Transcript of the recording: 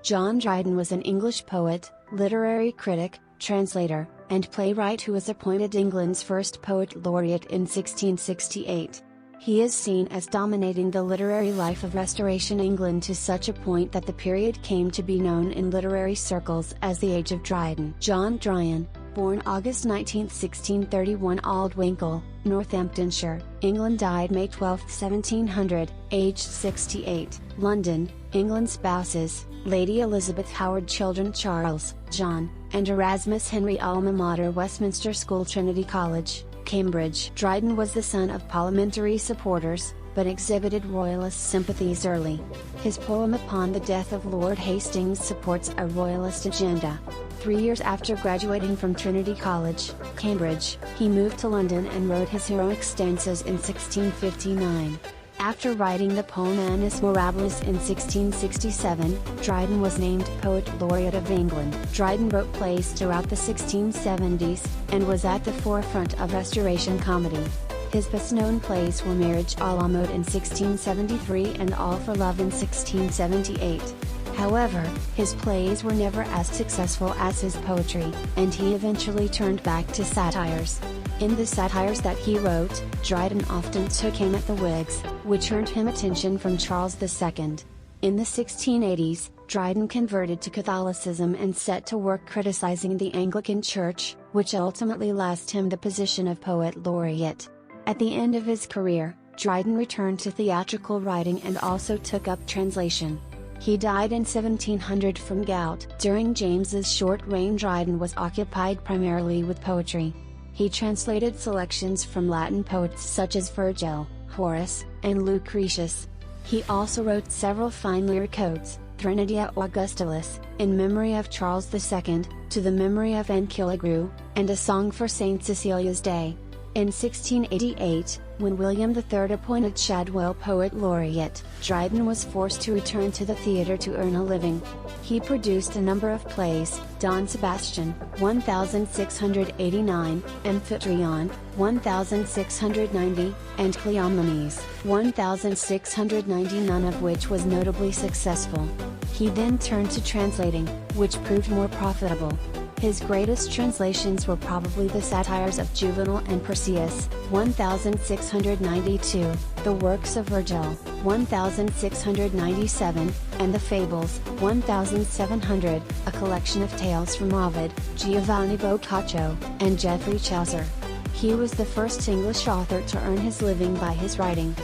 John Dryden was an English poet, literary critic, translator, and playwright who was appointed England's first poet laureate in 1668. He is seen as dominating the literary life of Restoration England to such a point that the period came to be known in literary circles as the Age of Dryden. John Dryden, born August 19, 1631, Aldwinkle, Northamptonshire, England, died May 12, 1700, aged 68, London, England. Spouses, Lady Elizabeth Howard. Children Charles, John, and Erasmus Henry. Alma mater Westminster School, Trinity College, Cambridge. Dryden was the son of parliamentary supporters, but exhibited royalist sympathies early. His poem Upon the Death of Lord Hastings supports a royalist agenda. 3 years after graduating from Trinity College, Cambridge, he moved to London and wrote his heroic stanzas in 1659. After writing the poem Annus Mirabilis in 1667, Dryden was named Poet Laureate of England. Dryden wrote plays throughout the 1670s, and was at the forefront of Restoration comedy. His best-known plays were Marriage à la Mode in 1673 and All for Love in 1678. However, his plays were never as successful as his poetry, and he eventually turned back to satires. In the satires that he wrote, Dryden often took aim at the Whigs, which earned him attention from Charles II. In the 1680s, Dryden converted to Catholicism and set to work criticizing the Anglican Church, which ultimately lost him the position of Poet Laureate. At the end of his career, Dryden returned to theatrical writing and also took up translation. He died in 1700 from gout. During James's short reign, Dryden was occupied primarily with poetry. He translated selections from Latin poets such as Virgil, Horace, and Lucretius. He also wrote several fine lyric odes, Threnodiia Augustilis, in memory of Charles II, to the memory of Enkiligru, and a song for St. Cecilia's Day. In 1688, when William III appointed Shadwell Poet Laureate, Dryden was forced to return to the theatre to earn a living. He produced a number of plays: Don Sebastian, 1689, Amphitryon, 1690, and Cleomenes, 1690, none of which was notably successful. He then turned to translating, which proved more profitable. His greatest translations were probably the satires of Juvenal and Persius, 1692, the works of Virgil, 1697, and the Fables, 1700, a collection of tales from Ovid, Giovanni Boccaccio, and Geoffrey Chaucer. He was the first English author to earn his living by his writing.